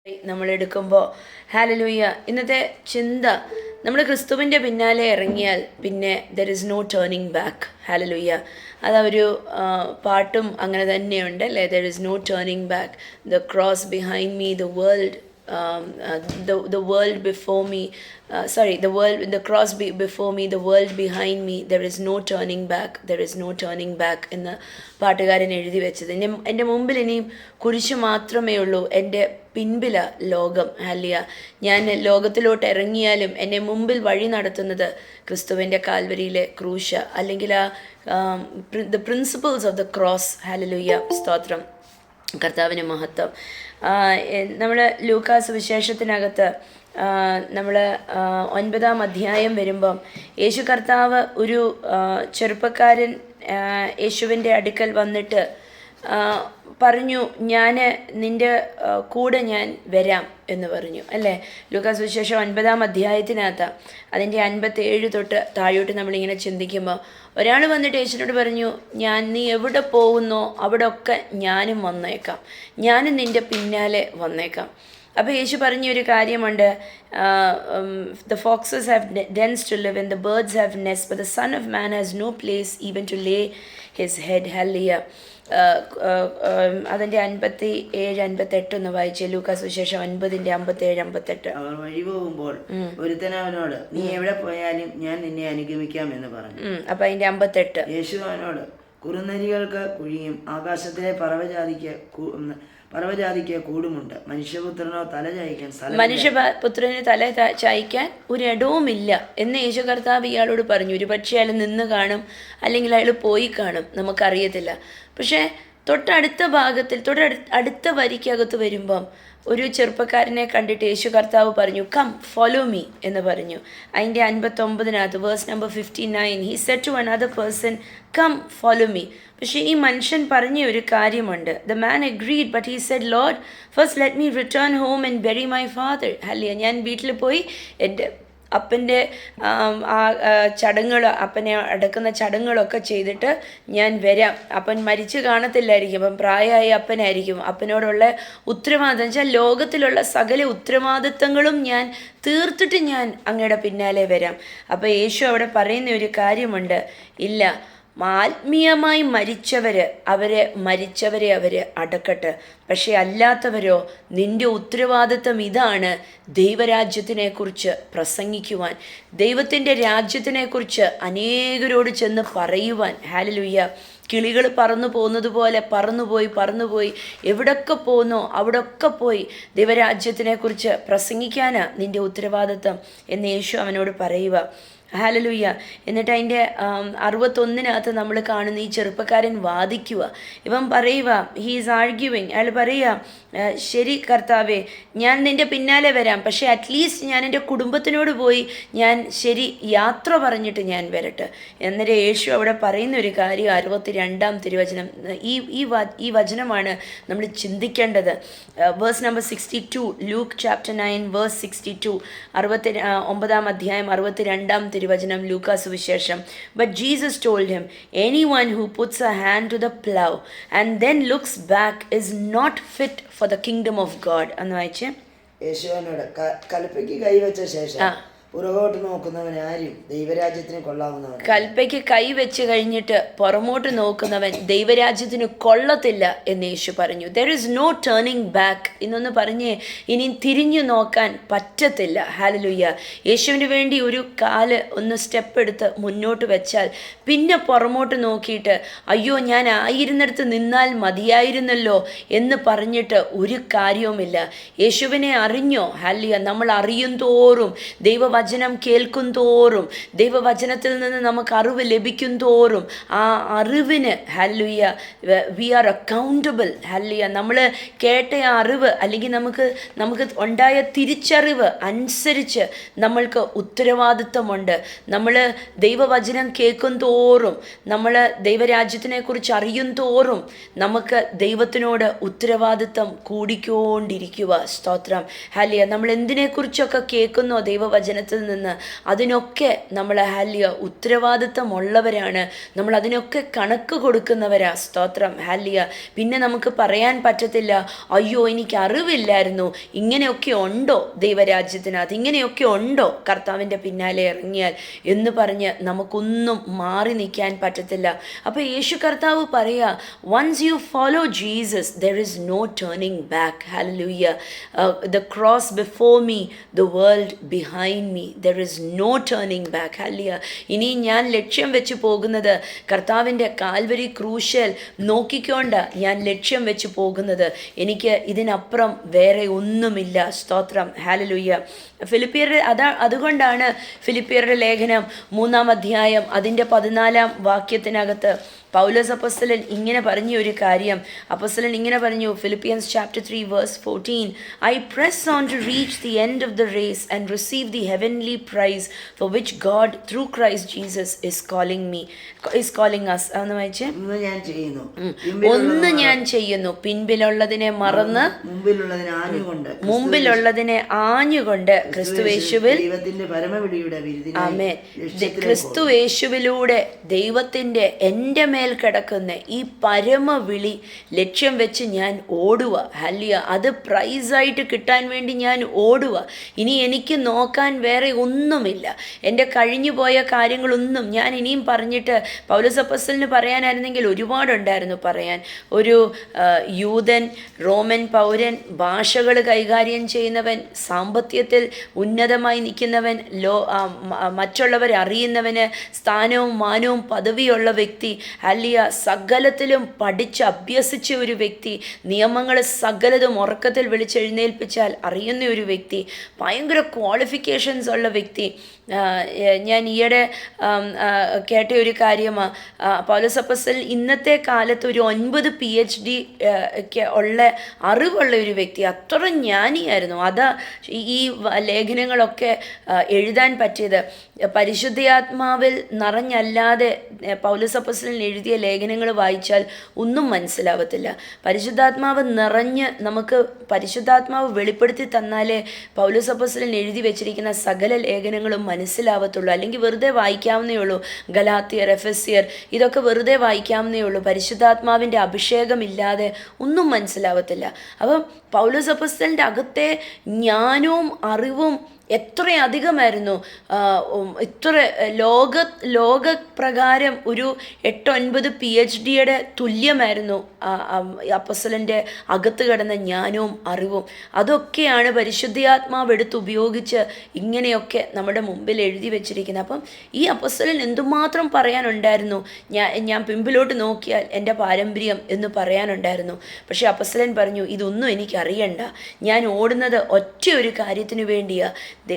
നമ്മളെടുക്കുമ്പോൾ hallelujah ഇന്നത്തെ ചിന്ത നമ്മൾ ക്രിസ്തുവിൻ്റെ പിന്നാലെ ഇറങ്ങിയാൽ പിന്നെ there is no turning back. Hallelujah അതൊരു പാട്ടും അങ്ങനെ തന്നെയുണ്ട് അല്ലേ. There is no turning back. The cross behind me, the world the world before me, the cross before me, the world behind me, there is no turning back, there is no turning back എന്ന് പാട്ടുകാരൻ എഴുതി വെച്ചത്. എൻ്റെ മുമ്പിൽ ഇനിയും കുരിശ് മാത്രമേ ഉള്ളൂ, എൻ്റെ പിൻപില ലോകം. ഹല്ലിയ ഞാൻ ലോകത്തിലോട്ട് ഇറങ്ങിയാലും എന്നെ മുമ്പിൽ വഴി നടത്തുന്നത് ക്രിസ്തുവിൻ്റെ കാൽവരിയിലെ ക്രൂശ, അല്ലെങ്കിൽ the principles of the cross. Hallelujah, സ്തോത്രം, കർത്താവിന് മഹത്വം. നമ്മൾ ലൂക്കാസ് വിശേഷത്തിനകത്ത് നമ്മൾ 9-ാം അധ്യായം വരുമ്പം യേശു കർത്താവ് ഒരു ചെറുപ്പക്കാരൻ യേശുവിൻ്റെ അടുക്കൽ വന്നിട്ട് പറഞ്ഞു, ഞാൻ നിൻ്റെ കൂടെ ഞാൻ വരാം എന്ന് പറഞ്ഞു അല്ലേ. ലൂക്കാസ് വിശേഷം 9-ാം അധ്യായത്തിനകത്ത് അതിൻ്റെ 57 തൊട്ട് താഴോട്ട് നമ്മളിങ്ങനെ ചിന്തിക്കുമ്പോൾ ഒരാൾ വന്നിട്ട് യേശുവിനോട് പറഞ്ഞു, നീ എവിടെ പോകുന്നോ അവിടെ ഒക്കെ ഞാനും വന്നേക്കാം, ഞാനും നിൻ്റെ പിന്നാലെ വന്നേക്കാം. അപ്പോൾ യേശു പറഞ്ഞൊരു കാര്യമുണ്ട്, the foxes have dens to live and the birds have nest but the son of man has no place even to lay his head. ഹല്ലിയ അതിൻ്റെ 57-58 ഒന്ന് വായിച്ചേ. ലൂക്കാസ് വിശേഷം 9-ന്റെ 57-58. അവർ വഴി പോകുമ്പോൾ ഒരുത്തനവനോട്, നീ എവിടെ പോയാലും ഞാൻ നിന്നെ അനുഗമിക്കാം എന്ന് പറഞ്ഞു. അപ്പൊ അതിന്റെ 58. യേശു അവനോട്, കുറുനരികൾക്ക് കുഴിയും ആകാശത്തിലെ പർവ്വജാതിക്ക് കൂടുമുണ്ട്, മനുഷ്യപുത്രനോ തല ചായ്ക്കാൻ മനുഷ്യപുത്രന് തല ചായ്ക്കാൻ ഒരിടവുമില്ല എന്ന് യേശു കർത്താവ് ഇയാളോട് പറഞ്ഞു. ഒരു പക്ഷേ അയാൾ നിന്ന് കാണും, അല്ലെങ്കിൽ അയാൾ പോയി കാണും, നമുക്കറിയത്തില്ല. പക്ഷേ അടുത്ത വരിക്കകത്ത് വരുമ്പം ഒരു ചെറുപ്പക്കാരനെ കണ്ടിട്ട് യേശു കർത്താവ് പറഞ്ഞു, കം ഫോളോ മീ എന്ന് പറഞ്ഞു. അതിൻ്റെ 59-നകത്ത് verse number 59, he said to another person, come follow me. പക്ഷേ ഈ മനുഷ്യൻ പറഞ്ഞ ഒരു കാര്യമുണ്ട്. The man agreed but he said, lord first let me return home and bury my father. അല്ലേ, ഞാൻ വീട്ടിൽ പോയി എൻ്റെ അപ്പൻ്റെ അപ്പനെ അടക്കുന്ന ചടങ്ങുകളൊക്കെ ചെയ്തിട്ട് ഞാൻ വരാം. അപ്പൻ മരിച്ചു കാണത്തില്ലായിരിക്കും, അപ്പം പ്രായമായ അപ്പനായിരിക്കും. അപ്പനോടുള്ള ഉത്തരവാദിത്തം വെച്ചാൽ ലോകത്തിലുള്ള സകല ഉത്തരവാദിത്തങ്ങളും ഞാൻ തീർത്തിട്ട് ഞാൻ അങ്ങയുടെ പിന്നാലെ വരാം. അപ്പോൾ യേശു അവിടെ പറയുന്ന ഒരു കാര്യമുണ്ട്, ഇല്ല, ആത്മീയമായി മരിച്ചവരെ അവരെ അടക്കട്ടെ, പക്ഷേ അല്ലാത്തവരോ നിൻ്റെ ഉത്തരവാദിത്തം ഇതാണ്, ദൈവരാജ്യത്തിനെക്കുറിച്ച് പ്രസംഗിക്കുവാൻ, ദൈവത്തിൻ്റെ രാജ്യത്തിനെക്കുറിച്ച് അനേകരോട് ചെന്ന് പറയുവാൻ. ഹല്ലേലൂയ. കിളികൾ പറന്നു പോകുന്നത് പോലെ പറന്നുപോയി എവിടൊക്കെ പോകുന്നോ അവിടൊക്കെ പോയി ദൈവരാജ്യത്തിനെക്കുറിച്ച് പ്രസംഗിക്കാനാണ് നിൻ്റെ ഉത്തരവാദിത്തം എന്ന് യേശു അവനോട് പറയുക. ഹല്ലേലൂയ. എന്നിട്ട് അതിൻ്റെ 61-നകത്ത് നമ്മൾ കാണുന്ന ഈ ചെറുപ്പക്കാരൻ വാദിക്കുക. ഇവൻ പറയുക, ഹീ ഈസ് ആർഗ്യുവിങ്. അയാൾ പറയുക, ശരി കർത്താവേ, ഞാൻ നിൻ്റെ പിന്നാലെ വരാം, പക്ഷേ അറ്റ്ലീസ്റ്റ് ഞാൻ എൻ്റെ കുടുംബത്തിനോട് പോയി ഞാൻ യാത്ര പറഞ്ഞിട്ട് ഞാൻ വരട്ടെ. എന്നിട്ട് യേശു അവിടെ പറയുന്ന ഒരു കാര്യം 62-ാം തിരുവചനം, ഈ വചനമാണ് നമ്മൾ ചിന്തിക്കേണ്ടത്. Verse number 62, Luke chapter 9 verse 62, 69-ാം അധ്യായം 62-ാം തിരുവചനം, ലൂക്കാസ് വിശേഷം. But Jesus told him, anyone who puts a hand to the plough and then looks back is not fit for the kingdom of God. എന്ന് വായിച്ചേ. യേശുവിനോട്, കൽപ്പയ്ക്ക് കൈവച്ച ശേഷം പുറകോട്ട് നോക്കുന്നവൻ ആരും ദൈവരാജ്യത്തിന് കൊള്ളാവുന്നവൻ. കൽപ്പയ്ക്ക് കൈവച്ച് കഴിഞ്ഞിട്ട് പുറമോട്ട് നോക്കുന്നവൻ ദൈവരാജ്യത്തിന് കൊള്ളത്തില്ല എന്ന് യേശു പറഞ്ഞു. There is no turning back. ഇന്നൊന്ന് പറഞ്ഞേ, ഇനി തിരിഞ്ഞു നോക്കാൻ പറ്റത്തില്ല. ഹല്ലേലൂയ. യേശുവിന് വേണ്ടി ഒരു കാല് ഒന്ന് സ്റ്റെപ്പ് എടുത്ത് മുന്നോട്ട് വെച്ചാൽ പിന്നെ പുറമോട്ട് നോക്കിയിട്ട് അയ്യോ ഞാൻ ആയിരുന്നിടത്ത് നിന്നാൽ മതിയായിരുന്നല്ലോ എന്ന് പറഞ്ഞിട്ട് ഒരു കാര്യവുമില്ല. യേശുവിനെ അറിഞ്ഞോ? ഹല്ലേലൂയ. നമ്മൾ അറിയും തോറും, ദൈവവചനം കേൾക്കും തോറും, ദൈവവചനത്തിൽ നിന്ന് നമുക്ക് അറിവ് ലഭിക്കും തോറും ആ അറിവിന് hallelujah V R accountable. Hallelujah. നമ്മൾ കേട്ട ആ അറിവ് അല്ലെങ്കിൽ നമുക്ക് ഉണ്ടായ തിരിച്ചറിവ് അനുസരിച്ച് നമ്മൾക്ക് ഉത്തരവാദിത്വമുണ്ട്. നമ്മൾ ദൈവവചനം കേൾക്കും തോറും, നമ്മൾ ദൈവരാജ്യത്തിനെക്കുറിച്ച് അറിയും തോറും നമുക്ക് ദൈവത്തിനോട് ഉത്തരവാദിത്വം കൂടിക്കൊണ്ടിരിക്കുക. സ്തോത്രം. ഹല്ലേലൂയ. നമ്മൾ എന്തിനെക്കുറിച്ചൊക്കെ കേൾക്കുന്നോ ദൈവവചനത്തിൽ വചനത്തിൽ നിന്ന് അതിനൊക്കെ നമ്മൾ ഹാലിയ ഉത്തരവാദിത്തമുള്ളവരാണ്. നമ്മൾ അതിനൊക്കെ കണക്ക് കൊടുക്കുന്നവരാ. സ്തോത്രം ഹാലിയ. പിന്നെ നമുക്ക് പറയാൻ പറ്റത്തില്ല, അയ്യോ എനിക്ക് അറിവില്ലായിരുന്നു, ഇങ്ങനെയൊക്കെ ഉണ്ടോ ദൈവരാജ്യത്തിനകത്ത്, ഇങ്ങനെയൊക്കെ ഉണ്ടോ കർത്താവിൻ്റെ പിന്നാലെ ഇറങ്ങിയാൽ എന്ന് പറഞ്ഞ് നമുക്കൊന്നും മാറി നിൽക്കാൻ പറ്റത്തില്ല. അപ്പോൾ യേശു കർത്താവ് പറയുക, once you follow Jesus there is no turning back. Hallelujah. The cross before me, the world behind me, there is no turning back. Hallelujah. ഇനി ഞാൻ ലക്ഷ്യം വെച്ച് പോകുന്നത് കർത്താവിൻ്റെ കാൽവരി ക്രൂശിൽ നോക്കിക്കൊണ്ട് ഞാൻ ലക്ഷ്യം വെച്ച് പോകുന്നത്. എനിക്ക് ഇതിനപ്പുറം വേറെ ഒന്നുമില്ല. സ്തോത്രം ഹല്ലേലൂയ. ഫിലിപ്പിയരുടെ അതുകൊണ്ടാണ് ഫിലിപ്പിയരുടെ ലേഖനം 3-ാം അധ്യായം അതിൻ്റെ 14-ാം വാക്യത്തിനകത്ത് പൗലോസ് അപ്പോസ്തലൻ ഇങ്ങനെ പറഞ്ഞ ഒരു കാര്യം. അപ്പോസ്തലൻ ഇങ്ങനെ പറഞ്ഞു, Philippians chapter 3 verse 14, I press on to reach the end of the race and receive the heavenly prize for which God through Christ Jesus is calling us. അതൊന്ന് വായിച്ചേ. ഒന്ന് ഞാൻ ചെയ്യുന്നു, പിൻപിലുള്ളതിനെ മറന്ന് മുമ്പിലുള്ളതിനെ ആഞ്ഞുകൊണ്ട് ക്രിസ്തുയേശുവിൽ, ആമേൻ, ക്രിസ്തുയേശുവിലൂടെ ദൈവത്തിൻ്റെ എൻ്റെ മേൽ കിടക്കുന്ന ഈ പരമവിളി ലക്ഷ്യം വെച്ച് ഞാൻ ഓടുക. ഹല്ലിയ. അത് പ്രൈസായിട്ട് കിട്ടാൻ വേണ്ടി ഞാൻ ഓടുക. ഇനി എനിക്ക് നോക്കാൻ വേറെ ഒന്നുമില്ല. എൻ്റെ കഴിഞ്ഞു പോയ കാര്യങ്ങളൊന്നും ഞാൻ ഇനിയും പറഞ്ഞിട്ട്, പൗലോസ് അപ്പോസ്തലന് പറയാനായിരുന്നെങ്കിൽ ഒരുപാടുണ്ടായിരുന്നു പറയാൻ. ഒരു യൂതൻ, റോമൻ പൗരൻ, ഭാഷകൾ കൈകാര്യം ചെയ്യുന്നവൻ, സാമ്പത്തികത്തിൽ ഉന്നതമായി നിൽക്കുന്നവൻ, മറ്റുള്ളവരെ അറിയുന്നവന് സ്ഥാനവും മാനവും പദവിയുള്ള വ്യക്തി, ഹല്ലിയ, സകലത്തിലും പഠിച്ച് അഭ്യസിച്ച ഒരു വ്യക്തി, നിയമങ്ങൾ സകലതും ഉറക്കത്തിൽ വിളിച്ചെഴുന്നേൽപ്പിച്ചാൽ അറിയുന്ന ഒരു വ്യക്തി, ഭയങ്കര ക്വാളിഫിക്കേഷൻസ് ഉള്ള വ്യക്തി. ഞാൻ ഈയിടെ കേട്ട ഒരു കാര്യമാണ്, പൗലോസ് അപ്പോസ്തലൻ ഇന്നത്തെ കാലത്ത് ഒരു 9 PhD ഒക്കെ ഉള്ള അറിവുള്ള ഒരു വ്യക്തി, അത്ര ജ്ഞാനിയായിരുന്നു. അതാ ഈ ലേഖനങ്ങളൊക്കെ എഴുതാൻ പറ്റിയത്. പരിശുദ്ധാത്മാവിൽ നിറഞ്ഞല്ലാതെ പൗലോസ് അപ്പോസ്തലൻ എഴുതിയ ലേഖനങ്ങൾ വായിച്ചാൽ ഒന്നും മനസ്സിലാവത്തില്ല. പരിശുദ്ധാത്മാവ് നിറഞ്ഞ് നമുക്ക് പരിശുദ്ധാത്മാവ് വെളിപ്പെടുത്തി തന്നാലേ പൗലോസ് അപ്പോസ്തലൻ എഴുതി വെച്ചിരിക്കുന്ന സകല ലേഖനങ്ങളും മനസ്സിലാവത്തുള്ളൂ. അല്ലെങ്കിൽ വെറുതെ വായിക്കാവുന്നേ ഉള്ളൂ. ഗലാത്യർ, എഫെസ്യർ, ഇതൊക്കെ വെറുതെ വായിക്കാവുന്നേ ഉള്ളൂ. പരിശുദ്ധാത്മാവിൻ്റെ അഭിഷേകമില്ലാതെ ഒന്നും മനസ്സിലാവത്തില്ല. അപ്പം പൗലോസ് അപ്പോസ്തലൻ്റെ അകത്തെ ജ്ഞാനവും അറിവും എത്രയധികമായിരുന്നു. ഇത്ര ലോകപ്രകാരം ഒരു 8-9 PhDയുടെ തുല്യമായിരുന്നു അപ്പോസ്തലൻ്റെ അകത്ത് കിടന്ന ജ്ഞാനവും അറിവും. അതൊക്കെയാണ് പരിശുദ്ധാത്മാവ് എടുത്ത് ഉപയോഗിച്ച് ഇങ്ങനെയൊക്കെ നമ്മുടെ മുമ്പിൽ എഴുതി വെച്ചിരിക്കുന്നത്. അപ്പം ഈ അപ്പോസ്തലൻ എന്തുമാത്രം പറയാനുണ്ടായിരുന്നു. ഞാൻ പിമ്പിലോട്ട് നോക്കിയാൽ എൻ്റെ പാരമ്പര്യം എന്ന് പറയാനുണ്ടായിരുന്നു. പക്ഷേ അപ്പോസ്തലൻ പറഞ്ഞു, ഇതൊന്നും എനിക്കറിയണ്ട, ഞാൻ ഓടുന്നത് ഒറ്റ ഒരു കാര്യത്തിനു വേണ്ടിയാണ്.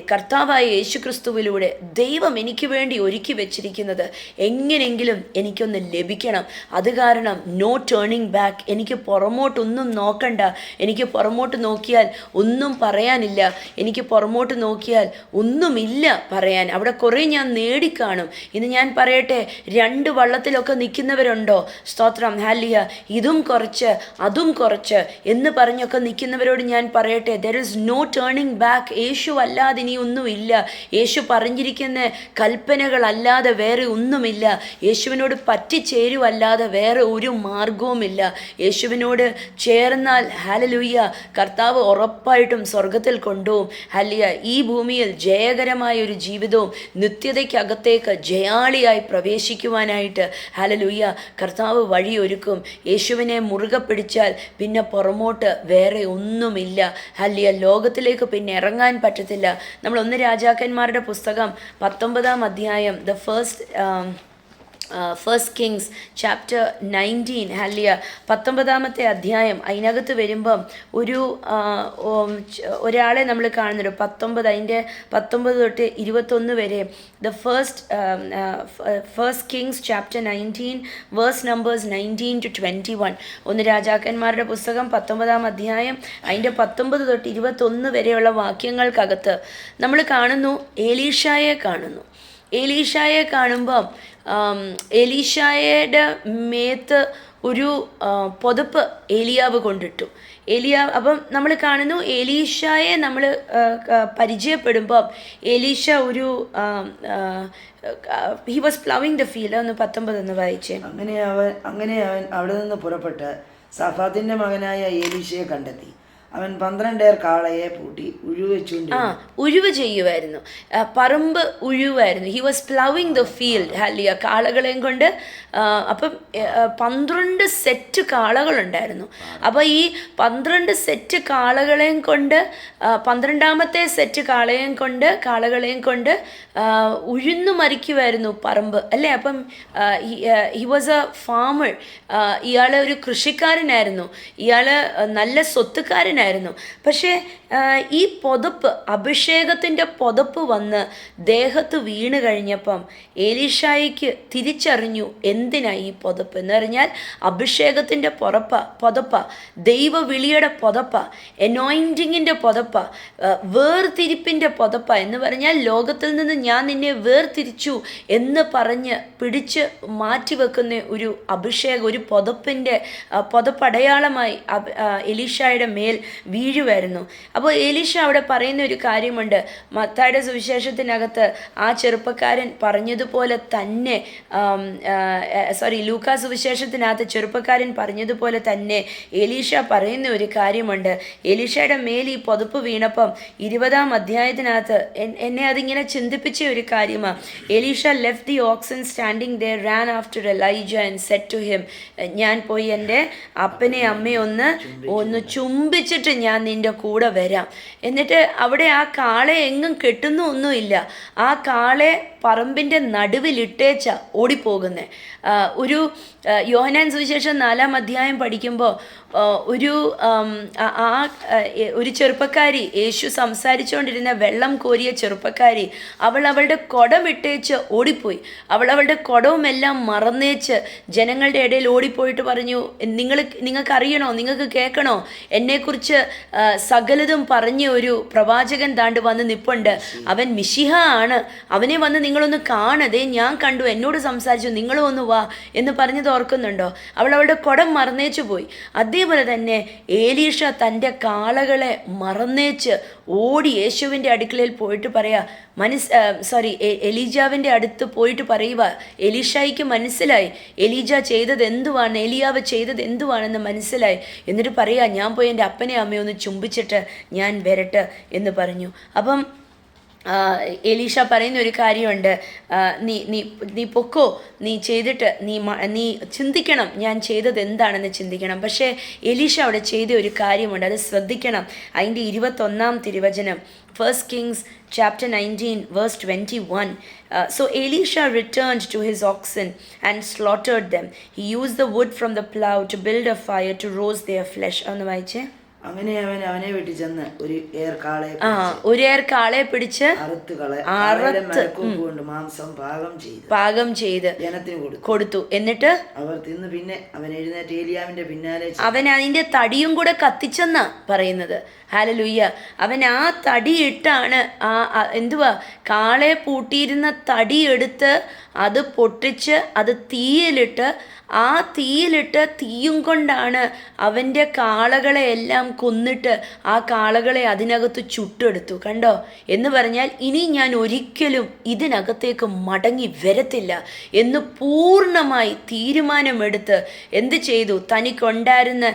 കർത്താവായ യേശുക്രിസ്തുവിലൂടെ ദൈവം എനിക്ക് വേണ്ടി ഒരുക്കി വെച്ചിരിക്കുന്നത് എങ്ങനെയെങ്കിലും എനിക്കൊന്ന് ലഭിക്കണം. അത് കാരണം നോ ടേണിംഗ് ബാക്ക്. എനിക്ക് പുറമോട്ടൊന്നും നോക്കണ്ട. എനിക്ക് പുറമോട്ട് നോക്കിയാൽ ഒന്നും പറയാനില്ല. എനിക്ക് പുറമോട്ട് നോക്കിയാൽ ഒന്നുമില്ല പറയാൻ. അവിടെ കുറേ ഞാൻ നേടിക്കാണും. ഇന്ന് ഞാൻ പറയട്ടെ, 2 വള്ളത്തിലൊക്കെ നിൽക്കുന്നവരുണ്ടോ? സ്തോത്രം ഹല്ലിയ. ഇതും കുറച്ച് അതും കുറച്ച് എന്ന് പറഞ്ഞൊക്കെ നിൽക്കുന്നവരോട് ഞാൻ പറയട്ടെ, there is no turning back. Yesu അല്ലാതെ ഇനി ഒന്നുമില്ല. യേശു പറഞ്ഞിരിക്കുന്ന കൽപ്പനകളല്ലാതെ വേറെ ഒന്നുമില്ല. യേശുവിനോട് പറ്റിച്ചേരുവല്ലാതെ വേറെ ഒരു മാർഗവുമില്ല. യേശുവിനോട് ചേർന്നാൽ ഹല്ലേലൂയ, കർത്താവ് ഉറപ്പായിട്ടും സ്വർഗത്തിൽ കൊണ്ടുപോകും. ഹല്ലേലൂയ. ഈ ഭൂമിയിൽ ജയകരമായ ഒരു ജീവിതവും നിത്യതയ്ക്കകത്തേക്ക് ജയാളിയായി പ്രവേശിക്കുവാനായിട്ട് ഹല്ലേലൂയ കർത്താവ് വഴിയൊരുക്കും. യേശുവിനെ മുറുകെ പിടിച്ചാൽ പിന്നെ പുറമോട്ട് വേറെ ഒന്നുമില്ല. ഹല്ലേലൂയ. ലോകത്തിലേക്ക് പിന്നെ ഇറങ്ങാൻ പറ്റത്തില്ല. നമ്മൾ 1 രാജാക്കന്മാരുടെ പുസ്തകം 19-ാം അധ്യായം, the first Kings chapter 19, hallelujah, 19-ാമത്തെ അധ്യായം, അതിനകത്ത് വരുമ്പം ഒരാളെ നമ്മൾ കാണുന്നുണ്ട്. 19, അതിൻ്റെ 19 തൊട്ട് 21 വരെ, the first Kings chapter 19 verse numbers 19 to 21. 1 രാജാക്കന്മാരുടെ പുസ്തകം 19-ാം അധ്യായം, അതിൻ്റെ 19 തൊട്ട് 21 വരെയുള്ള വാക്യങ്ങൾക്കകത്ത് നമ്മൾ കാണുന്നു, എലീഷായെ കാണുമ്പം എലീഷായുടെ മേത്ത് ഒരു പുതപ്പ് ഏലിയാവ് കൊണ്ടിട്ടു. അപ്പം നമ്മൾ കാണുന്നു എലീഷയെ നമ്മൾ പരിചയപ്പെടുമ്പം എലീഷ ഒരു he was ploughing the field. ഒന്ന് 19 വായിച്ചേ. അങ്ങനെ അവൻ അവിടെ നിന്ന് പുറപ്പെട്ട് സഫാത്തിന്റെ മകനായ ഏലീശയെ കണ്ടെത്തി. അവൻ 12 കാളയെ പൂട്ടി ഉഴുവ് ചെയ്യുമായിരുന്നു, പറമ്പ് ഉഴുവായിരുന്നു. He was ploughing the field. ഹല്ലിയ, കാളകളെയും കൊണ്ട്. അപ്പം 12 സെറ്റ് കാളകളുണ്ടായിരുന്നു. അപ്പോൾ ഈ 12 സെറ്റ് കാളകളെയും കൊണ്ട് 12ാമത്തെ സെറ്റ് കാളകളെയും കൊണ്ട് ഉഴുന്നു മറിക്കുമായിരുന്നു പറമ്പ്, അല്ലേ? അപ്പം ഹി വാസ് എ ഫാമർ. ഇയാൾ ഒരു കൃഷിക്കാരനായിരുന്നു, ഇയാൾ നല്ല സ്വത്തുകാരനായിരുന്നു. പക്ഷേ ഈ പുതപ്പ്, അഭിഷേകത്തിൻ്റെ പുതപ്പ് വന്ന് ദേഹത്ത് വീണ് കഴിഞ്ഞപ്പം എലീഷായിക്ക് തിരിച്ചറിഞ്ഞു എന്തിനാ ഈ പുതപ്പ് എന്ന് പറഞ്ഞാൽ അഭിഷേകത്തിൻ്റെ പുതപ്പ, ദൈവവിളിയുടെ പുതപ്പ, അനോയിൻറ്റിങ്ങിൻ്റെ പുതപ്പ, വേർതിരിപ്പിൻ്റെ പുതപ്പ എന്ന് പറഞ്ഞാൽ ലോകത്തിൽ നിന്ന് ഞാൻ നിന്നെ വേർതിരിച്ചു എന്ന് പറഞ്ഞ് പിടിച്ച് മാറ്റിവെക്കുന്ന ഒരു അഭിഷേകം, ഒരു പുതപ്പടയാളമായി എലീഷായുടെ മേൽ വീഴുമായിരുന്നു. അപ്പോൾ എലീഷ അവിടെ പറയുന്ന ഒരു കാര്യമുണ്ട്. മത്തായിയുടെ സുവിശേഷത്തിനകത്ത് ആ ചെറുപ്പക്കാരൻ പറഞ്ഞതുപോലെ തന്നെ, ലൂക്കാ സുവിശേഷത്തിനകത്ത് ചെറുപ്പക്കാരൻ പറഞ്ഞതുപോലെ തന്നെ എലീഷ പറയുന്ന ഒരു കാര്യമുണ്ട്. എലീഷയുടെ മേൽ ഈ പുതപ്പ് വീണപ്പം 20-ാം അധ്യായത്തിനകത്ത് എന്നെ അതിങ്ങനെ ചിന്തിപ്പിച്ച ഒരു കാര്യമാണ്. Elisha left the oxen standing there, ran after Elijah and said to him, ഞാൻ പോയി എൻ്റെ അപ്പനെ അമ്മയെ ഒന്ന് ചുംബിച്ചിട്ട് ഞാൻ നിൻ്റെ കൂടെ വരാം. എന്നിട്ട് അവിടെ ആ കാളെ എങ്ങും കെട്ടുന്നു ഒന്നുമില്ല, ആ കാളെ പറമ്പിൻ്റെ നടുവിലിട്ടേച്ച ഓടിപ്പോകുന്നത്. ഒരു യോഹന്നാൻ സുവിശേഷം 4-ാം അധ്യായം പഠിക്കുമ്പോൾ ഒരു ചെറുപ്പക്കാരി, യേശു സംസാരിച്ചുകൊണ്ടിരുന്ന വെള്ളം കോരിയ ചെറുപ്പക്കാരി, അവളുടെ കുടമിട്ടേച്ച് ഓടിപ്പോയി. അവളുടെ കുടവുമെല്ലാം മറന്നേച്ച് ജനങ്ങളുടെ ഇടയിൽ ഓടിപ്പോയിട്ട് പറഞ്ഞു, നിങ്ങൾക്കറിയണോ, നിങ്ങൾക്ക് കേൾക്കണോ, എന്നെക്കുറിച്ച് സകലതും പറഞ്ഞ ഒരു പ്രവാചകൻ താണ്ട് വന്ന് നിപ്പുണ്ട്, അവൻ മിശിഹ ആണ്, അവനെ വന്ന് നിങ്ങളൊന്ന് കാണതേ, ഞാൻ കണ്ടു, എന്നോട് സംസാരിച്ചു, നിങ്ങളും ഒന്ന് വാ എന്ന് പറഞ്ഞത് ഓർക്കുന്നുണ്ടോ? അവളുടെ കുടം മറന്നേച്ചു പോയി. അതേപോലെ തന്നെ എലീഷ തൻ്റെ കാളകളെ മറന്നേച്ച് ഓടി യേശുവിൻ്റെ അടുക്കളയിൽ പോയിട്ട് പറയാ, എലീജാവിൻ്റെ അടുത്ത് പോയിട്ട് പറയുക. എലീഷായിക്ക് മനസ്സിലായി എലീജ ചെയ്തത് എന്തുവാണ്, എലിയാവ് ചെയ്തത് എന്തുവാണെന്ന് മനസ്സിലായി. എന്നിട്ട് പറയാ, ഞാൻ പോയി എൻ്റെ അപ്പനെ അമ്മയെ ഒന്ന് ചുംബിച്ചിട്ട് ഞാൻ വരട്ടെ എന്ന് പറഞ്ഞു. അപ്പം എലീഷ പറയുന്ന ഒരു കാര്യമുണ്ട്, നീ പൊക്കോ, നീ ചെയ്തിട്ട് നീ ചിന്തിക്കണം, ഞാൻ ചെയ്തത് എന്താണെന്ന് ചിന്തിക്കണം. പക്ഷേ എലീഷ അവിടെ ചെയ്ത ഒരു കാര്യമുണ്ട്, അത് ശ്രദ്ധിക്കണം. അതിൻ്റെ 21-ാം തിരുവചനം, 1 Kings chapter 19 verse 21. So Elisha returned to his oxen and slaughtered them. He used the wood from the plough to build a fire to roast their flesh. ഒന്ന് വായിച്ചേ. അങ്ങനെ അവനെ വീട്ടിൽ ചെന്ന് ഒരു ഏർ കാളയെ പിടിച്ച് മാംസം പാകം ചെയ്ത് ജനത്തിന് കൊടുത്തു. എന്നിട്ട് അവർ തിന്ന്. പിന്നെ അവൻ എഴുന്നേറ്റ് ഏലിയാവിന്റെ പിന്നാലെ അവൻ അതിന്റെ തടിയും കൂടെ കത്തിച്ചെന്നാ പറയുന്നത്. ഹല്ലേലൂയ. അവൻ ആ തടിയിട്ടാണ് കാളയെ പൂട്ടിയിരുന്ന തടിയെടുത്ത് അത് പൊട്ടിച്ച് അത് തീയിലിട്ട് തീയും കൊണ്ടാണ് അവൻ്റെ കാളകളെ എല്ലാം കൊന്നിട്ട് ആ കാളകളെ അതിനകത്ത് ചുട്ടെടുത്തു. കണ്ടോ? എന്ന് പറഞ്ഞാൽ ഇനി ഞാൻ ഒരിക്കലും ഇതിനകത്തേക്ക് മടങ്ങി വരത്തില്ല എന്ന് പൂർണ്ണമായി തീരുമാനമെടുത്ത് എന്ത് ചെയ്തു? തനിക്കുണ്ടായിരുന്ന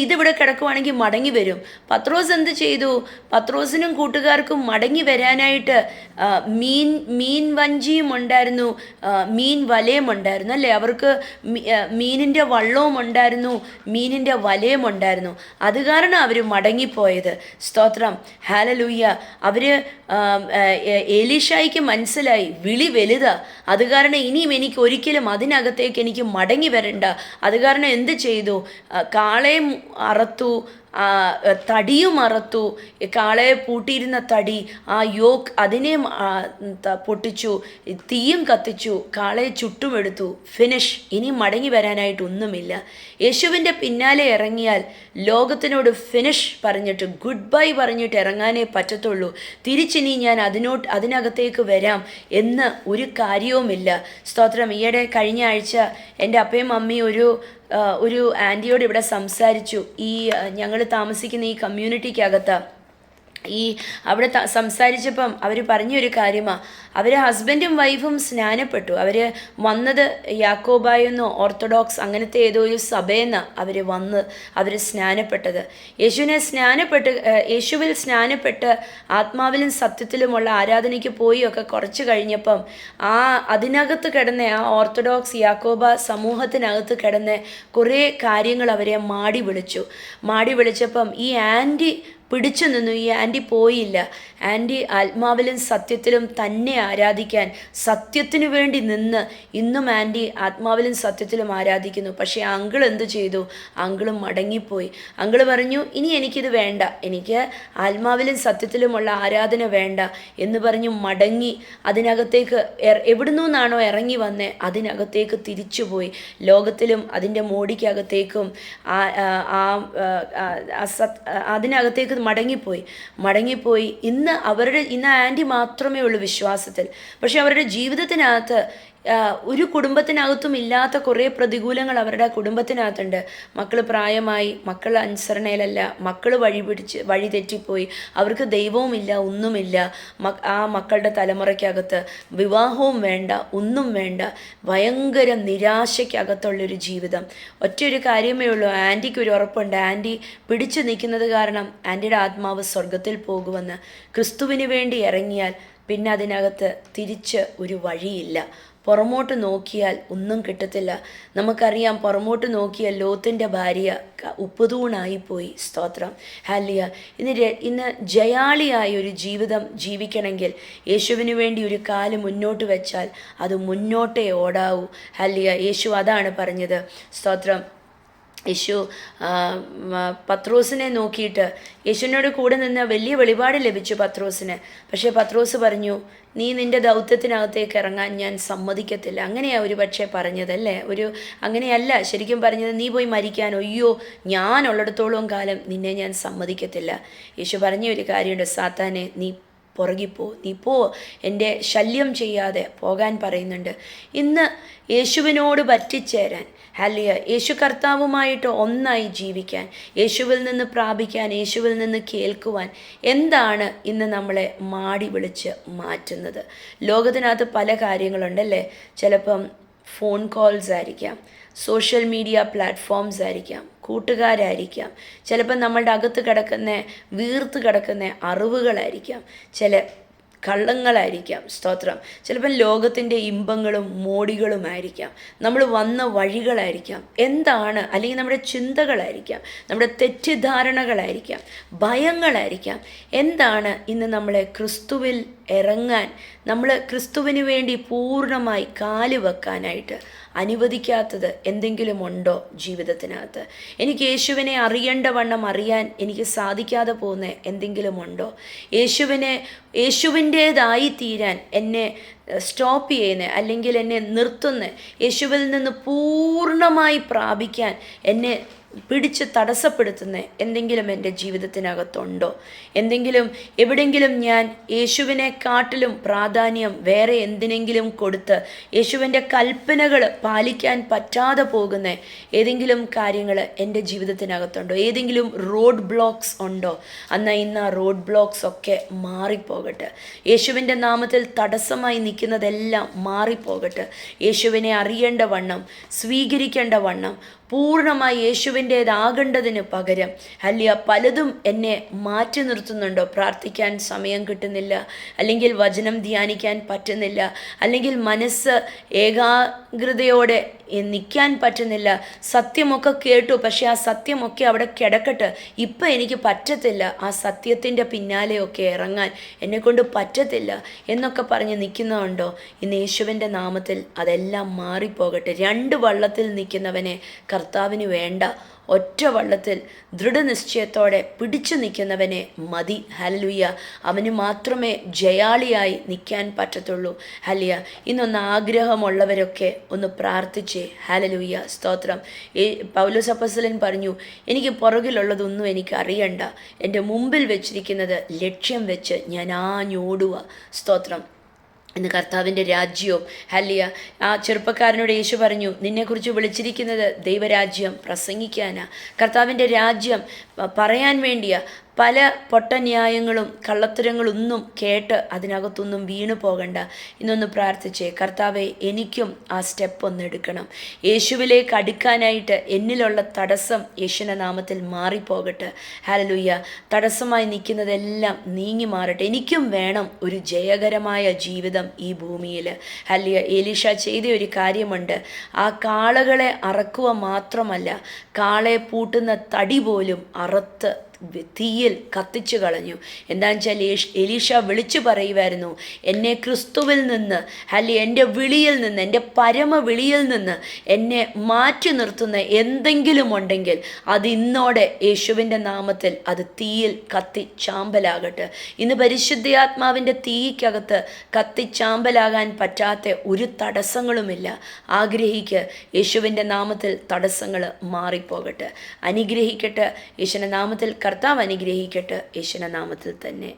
ഇതിവിടെ കിടക്കുവാണെങ്കിൽ മടങ്ങി വരും. പത്രോസ് എന്ത് ചെയ്തു? പത്രോസിനും കൂട്ടുകാർക്കും മടങ്ങി വരാനായിട്ട് മീൻ വഞ്ചിയും ഉണ്ടായിരുന്നു, മീൻ വലയും ഉണ്ടായിരുന്നു, അല്ലേ? അവർക്ക് മീനിൻ്റെ വള്ളവും ഉണ്ടായിരുന്നു, മീനിൻ്റെ വലയും ഉണ്ടായിരുന്നു. അത് കാരണം അവർ മടങ്ങിപ്പോയത്. സ്തോത്രം, ഹല്ലേലൂയ. അവർ എലീഷായിക്ക് മനസ്സിലായി വിളി വലുതാ, അത് കാരണം ഇനിയും എനിക്ക് ഒരിക്കലും അതിനകത്തേക്ക് എനിക്ക് മടങ്ങി വരണ്ട. അത് കാരണം എന്ത് ചെയ്തു? കാളയും അറത്തു, തടിയും അറത്തു, കാളയെ പൂട്ടിയിരുന്ന തടി, ആ യോക്ക് അതിനെ പൊട്ടിച്ചു, തീയും കത്തിച്ചു, കാളയെ ചുട്ടുമെടുത്തു. ഫിനിഷ്. ഇനി മടങ്ങി വരാനായിട്ട് ഒന്നുമില്ല. യേശുവിൻ്റെ പിന്നാലെ ഇറങ്ങിയാൽ ലോകത്തിനോട് ഫിനിഷ് പറഞ്ഞിട്ട് ഗുഡ് ബൈ പറഞ്ഞിട്ട് ഇറങ്ങാനേ പറ്റത്തുള്ളൂ. തിരിച്ചിനി ഞാൻ അതിനകത്തേക്ക് വരാം എന്ന് ഒരു കാര്യവുമില്ല. സ്തോത്രം. ഈയിടെ കഴിഞ്ഞ ആഴ്ച എൻ്റെ അപ്പയും അമ്മയും ഒരു ആൻറ്റിയോട് ഇവിടെ സംസാരിച്ചു. ഞങ്ങൾ താമസിക്കുന്ന ഈ കമ്മ്യൂണിറ്റിക്കകത്ത് അവിടെ സംസാരിച്ചപ്പം അവർ പറഞ്ഞൊരു കാര്യമാണ്. അവർ ഹസ്ബൻഡും വൈഫും സ്നാനപ്പെട്ടു. അവർ വന്നത് യാക്കോബായെന്നോ ഓർത്തഡോക്സ് അങ്ങനത്തെ ഏതോ ഒരു സഭയെന്നാണ് അവർ സ്നാനപ്പെട്ടത്. യേശുവിൽ സ്നാനപ്പെട്ട് ആത്മാവിലും സത്യത്തിലുമുള്ള ആരാധനയ്ക്ക് പോയി ഒക്കെ കുറച്ച് കഴിഞ്ഞപ്പം അതിനകത്ത് കിടന്ന ആ ഓർത്തഡോക്സ് യാക്കോബ സമൂഹത്തിനകത്ത് കിടന്ന കുറേ കാര്യങ്ങൾ അവരെ മാടി വിളിച്ചപ്പം ഈ ആൻറ്റി പിടിച്ചു നിന്നു. ഈ ആൻറ്റി പോയില്ല. ആൻറ്റി ആത്മാവിലും സത്യത്തിലും തന്നെ ആരാധിക്കാൻ സത്യത്തിനു വേണ്ടി നിന്ന് ഇന്നും ആൻറ്റി ആത്മാവിലും സത്യത്തിലും ആരാധിക്കുന്നു. പക്ഷേ അങ്കിൾ എന്ത് ചെയ്തു? അങ്കിള് മടങ്ങിപ്പോയി. അങ്കിള് പറഞ്ഞു, ഇനി എനിക്കിത് വേണ്ട, എനിക്ക് ആത്മാവിലും സത്യത്തിലുമുള്ള ആരാധന വേണ്ട എന്ന് പറഞ്ഞു മടങ്ങി അതിനകത്തേക്ക് എവിടുന്നാണോ ഇറങ്ങി വന്നേ അതിനകത്തേക്ക് തിരിച്ചുപോയി. ലോകത്തിലും അതിൻ്റെ മോടിക്കകത്തേക്കും അതിനകത്തേക്ക് മടങ്ങിപ്പോയി. ഇന്ന് ആൻറ്റി മാത്രമേ ഉള്ളൂ വിശ്വാസത്തിൽ. പക്ഷെ അവരുടെ ജീവിതത്തിനകത്ത് ഒരു കുടുംബത്തിനകത്തും ഇല്ലാത്ത കുറേ പ്രതികൂലങ്ങൾ അവരുടെ കുടുംബത്തിനകത്തുണ്ട്. മക്കൾ പ്രായമായി, മക്കൾ അനുസരണയിലല്ല, മക്കൾ വഴി തെറ്റിപ്പോയി, അവർക്ക് ദൈവവുമില്ല, ഒന്നുമില്ല. ആ മക്കളുടെ തലമുറയ്ക്കകത്ത് വിവാഹവും വേണ്ട, ഒന്നും വേണ്ട, ഭയങ്കര നിരാശയ്ക്കകത്തുള്ളൊരു ജീവിതം. ഒറ്റയൊരു കാര്യമേ ഉള്ളൂ, ആൻറ്റിക്ക് ഒരു ഉറപ്പുണ്ട്. ആൻറ്റി പിടിച്ചു നിൽക്കുന്നത് കാരണം ആൻറ്റിയുടെ ആത്മാവ് സ്വർഗത്തിൽ പോകുമെന്ന്. ക്രിസ്തുവിന് വേണ്ടി ഇറങ്ങിയാൽ പിന്നെ അതിനകത്ത് തിരിച്ച് ഒരു വഴിയില്ല. പുറമോട്ട് നോക്കിയാൽ ഒന്നും കിട്ടത്തില്ല. നമുക്കറിയാം, പുറമോട്ട് നോക്കിയാൽ ലോത്തിൻ്റെ ഭാര്യ ഉപ്പുതൂണായിപ്പോയി. സ്തോത്രം. ഹല്ലേലൂയ. ഇന്ന് ജയാളിയായ ഒരു ജീവിതം ജീവിക്കണമെങ്കിൽ യേശുവിന് വേണ്ടി ഒരു കാല് മുന്നോട്ട് വെച്ചാൽ അത് മുന്നോട്ടേ ഓടാവൂ. ഹല്ലേലൂയ. യേശു അതാണ് പറഞ്ഞത്. സ്തോത്രം. യേശു പത്രോസിനെ നോക്കിയിട്ട്, യേശുവിനോട് കൂടെ നിന്ന് വലിയ വെളിപാട് ലഭിച്ചു പത്രോസിന്. പക്ഷേ പത്രോസ് പറഞ്ഞു, നീ നിൻ്റെ ദൗത്യത്തിനകത്തേക്ക് ഇറങ്ങാൻ ഞാൻ സമ്മതിക്കത്തില്ല. അങ്ങനെയാണ് ഒരു പക്ഷേ പറഞ്ഞതല്ലേ? അങ്ങനെയല്ല ശരിക്കും പറഞ്ഞത്. നീ പോയി മരിക്കാൻ, അയ്യോ ഞാനുള്ളിടത്തോളം കാലം നിന്നെ ഞാൻ സമ്മതിക്കത്തില്ല. യേശു പറഞ്ഞ ഒരു കാര്യമുണ്ട്, സാത്താനെ നീ നീ പോ, എൻ്റെ ശല്യം ചെയ്യാതെ പോകാൻ പറയുന്നുണ്ട്. ഇന്ന് യേശുവിനോട് പറ്റിച്ചേരാൻ, ഹല്ലേലൂയ, യേശു കർത്താവുമായിട്ട് ഒന്നായി ജീവിക്കാൻ, യേശുവിൽ നിന്ന് പ്രാപിക്കാൻ, യേശുവിൽ നിന്ന് കേൾക്കുവാൻ എന്താണ് ഇന്ന് നമ്മളെ മാടി വിളിച്ച് മാറ്റുന്നത്? ലോകത്തിനകത്ത് പല കാര്യങ്ങളുണ്ടല്ലേ. ചിലപ്പം ഫോൺ കോൾസ് ആയിരിക്കാം, സോഷ്യൽ മീഡിയ പ്ലാറ്റ്ഫോംസ് ആയിരിക്കാം, കൂട്ടുകാരായിരിക്കാം, ചിലപ്പം നമ്മളുടെ അകത്ത് വീർത്ത് കിടക്കുന്ന അറിവുകളായിരിക്കാം, ചില കള്ളങ്ങളായിരിക്കാം. സ്തോത്രം. ചിലപ്പം ലോകത്തിൻ്റെ ഇമ്പങ്ങളും മോടികളുമായിരിക്കാം, നമ്മൾ വന്ന വഴികളായിരിക്കാം, എന്താണ്, അല്ലെങ്കിൽ നമ്മുടെ ചിന്തകളായിരിക്കാം, നമ്മുടെ തെറ്റിദ്ധാരണകളായിരിക്കാം, ഭയങ്ങളായിരിക്കാം. എന്താണ് ഇന്ന് നമ്മളെ ക്രിസ്തുവിൽ ഇറങ്ങാൻ, നമ്മൾ ക്രിസ്തുവിന് വേണ്ടി പൂർണ്ണമായി കാല് വെക്കാനായിട്ട് അനുവദിക്കാത്തത് എന്തെങ്കിലും ഉണ്ടോ ജീവിതത്തിനകത്ത്? എനിക്ക് യേശുവിനെ അറിയേണ്ടവണ്ണം അറിയാൻ എനിക്ക് സാധിക്കാതെ പോകുന്ന എന്തെങ്കിലും ഉണ്ടോ? യേശുവിൻ്റേതായി തീരാൻ എന്നെ സ്റ്റോപ്പ് ചെയ്യുന്ന, അല്ലെങ്കിൽ എന്നെ നിർത്തുന്ന, യേശുവിൽ നിന്ന് പൂർണ്ണമായി പ്രാപിക്കാൻ എന്നെ പിടിച്ച് തടസ്സപ്പെടുത്തുന്ന എന്തെങ്കിലും എൻ്റെ ജീവിതത്തിനകത്തുണ്ടോ? എവിടെയെങ്കിലും ഞാൻ യേശുവിനെക്കാട്ടിലും പ്രാധാന്യം വേറെ എന്തിനെങ്കിലും കൊടുത്ത് യേശുവിൻ്റെ കൽപ്പനകൾ പാലിക്കാൻ പറ്റാതെ പോകുന്ന ഏതെങ്കിലും കാര്യങ്ങൾ എൻ്റെ ജീവിതത്തിനകത്തുണ്ടോ? ഏതെങ്കിലും റോഡ് ബ്ലോക്സ് ഉണ്ടോ? ഇന്ന് ആ റോഡ് ബ്ലോക്സ് ഒക്കെ മാറിപ്പോകട്ടെ. യേശുവിൻ്റെ നാമത്തിൽ തടസ്സമായി നിൽക്കുന്നതെല്ലാം മാറിപ്പോകട്ടെ. യേശുവിനെ അറിയേണ്ട വണ്ണം, സ്വീകരിക്കേണ്ട വണ്ണം, പൂർണ്ണമായി യേശുവിൻ്റേതാകേണ്ടതിന് പകരം പലതും എന്നെ മാറ്റി നിർത്തുന്നുണ്ടോ? പ്രാർത്ഥിക്കാൻ സമയം കിട്ടുന്നില്ല, അല്ലെങ്കിൽ വചനം ധ്യാനിക്കാൻ പറ്റുന്നില്ല, അല്ലെങ്കിൽ മനസ്സ് ഏകാഗ്രതയോടെ നിൽക്കാൻ പറ്റുന്നില്ല. സത്യമൊക്കെ കേട്ടു, പക്ഷെ ആ സത്യമൊക്കെ അവിടെ കിടക്കട്ടെ, ഇപ്പം എനിക്ക് പറ്റത്തില്ല, ആ സത്യത്തിൻ്റെ പിന്നാലെയൊക്കെ ഇറങ്ങാൻ എന്നെക്കൊണ്ട് പറ്റത്തില്ല എന്നൊക്കെ പറഞ്ഞ് നിൽക്കുന്നതുണ്ടോ? ഇന്ന് യേശുവിൻ്റെ നാമത്തിൽ അതെല്ലാം മാറിപ്പോകട്ടെ. രണ്ട് വള്ളത്തിൽ നിൽക്കുന്നവനെ കർത്താവിന് വേണ്ട, ഒറ്റ വള്ളത്തിൽ ദൃഢനിശ്ചയത്തോടെ പിടിച്ചു നിൽക്കുന്നവനെ മതി. ഹല്ലേലൂയ. അവന് മാത്രമേ ജയാളിയായി നിൽക്കാൻ പറ്റത്തുള്ളൂ. ഹല്ലേലൂയ. ഇന്നൊന്ന് ആഗ്രഹമുള്ളവരൊക്കെ ഒന്ന് പ്രാർത്ഥിച്ചേ. ഹല്ലേലൂയ. സ്തോത്രം. പൗലോസ് അപ്പോസ്തലൻ പറഞ്ഞു, എനിക്ക് പുറകിലുള്ളതൊന്നും എനിക്ക് അറിയണ്ട, എൻ്റെ മുമ്പിൽ വെച്ചിരിക്കുന്നത് ലക്ഷ്യം വെച്ച് ഞാൻ ആഞ്ഞോടുക. സ്തോത്രം. ഇന്ന് കർത്താവിൻ്റെ രാജ്യവും ഹല്ലേലൂയ. ആ ചെറുപ്പക്കാരനോട് യേശു പറഞ്ഞു, നിന്നെക്കുറിച്ച് വിളിച്ചിരിക്കുന്നത് ദൈവരാജ്യം പ്രസംഗിക്കാനാ, കർത്താവിൻ്റെ രാജ്യം പറയാൻ വേണ്ടിയാ. പല പൊട്ടന്യായങ്ങളും കള്ളത്തരങ്ങളൊന്നും കേട്ട് അതിനകത്തൊന്നും വീണു പോകണ്ട. ഇന്നൊന്ന് പ്രാർത്ഥിച്ചേ, കർത്താവെ എനിക്കും ആ സ്റ്റെപ്പ് ഒന്ന് എടുക്കണം. യേശുവിലേക്ക് അടുക്കാനായിട്ട് എന്നിലുള്ള തടസ്സം യേശുവിൻ്റെ നാമത്തിൽ മാറിപ്പോകട്ടെ. ഹല്ലേലൂയ. തടസ്സമായി നിൽക്കുന്നതെല്ലാം നീങ്ങി മാറട്ടെ. എനിക്കും വേണം ഒരു ജയകരമായ ജീവിതം ഈ ഭൂമിയിൽ. ഹല്ലേലൂയ. എലീഷ ചെയ്ത ഒരു കാര്യമുണ്ട്. ആ കാളകളെ അറക്കുക മാത്രമല്ല, കാളയെ പൂട്ടുന്ന തടി പോലും അറുത്ത് തീയിൽ കത്തിച്ചു കളഞ്ഞു. എന്താണെന്ന് വെച്ചാൽ എലീഷ വിളിച്ചു പറയുമായിരുന്നു, എന്നെ ക്രിസ്തുവിൽ നിന്ന് എൻ്റെ വിളിയിൽ നിന്ന്, എൻ്റെ പരമവിളിയിൽ നിന്ന് എന്നെ മാറ്റി നിർത്തുന്ന എന്തെങ്കിലും ഉണ്ടെങ്കിൽ അത് ഇന്നോടെ യേശുവിൻ്റെ നാമത്തിൽ അത് തീയിൽ കത്തി ചാമ്പലാകട്ടെ. ഇന്ന് പരിശുദ്ധാത്മാവിൻ്റെ തീയ്ക്കകത്ത് കത്തി ചാമ്പലാകാൻ പറ്റാത്ത ഒരു തടസ്സങ്ങളുമില്ല. ആഗ്രഹിക്ക്, യേശുവിൻ്റെ നാമത്തിൽ തടസ്സങ്ങൾ മാറിപ്പോകട്ടെ. അനുഗ്രഹിക്കട്ടെ യേശുവിൻ്റെ നാമത്തിൽ. കർത്താവ് അനുഗ്രഹിക്കട്ടെ യേശുവിൻ്റെ നാമത്തിൽ തന്നെ.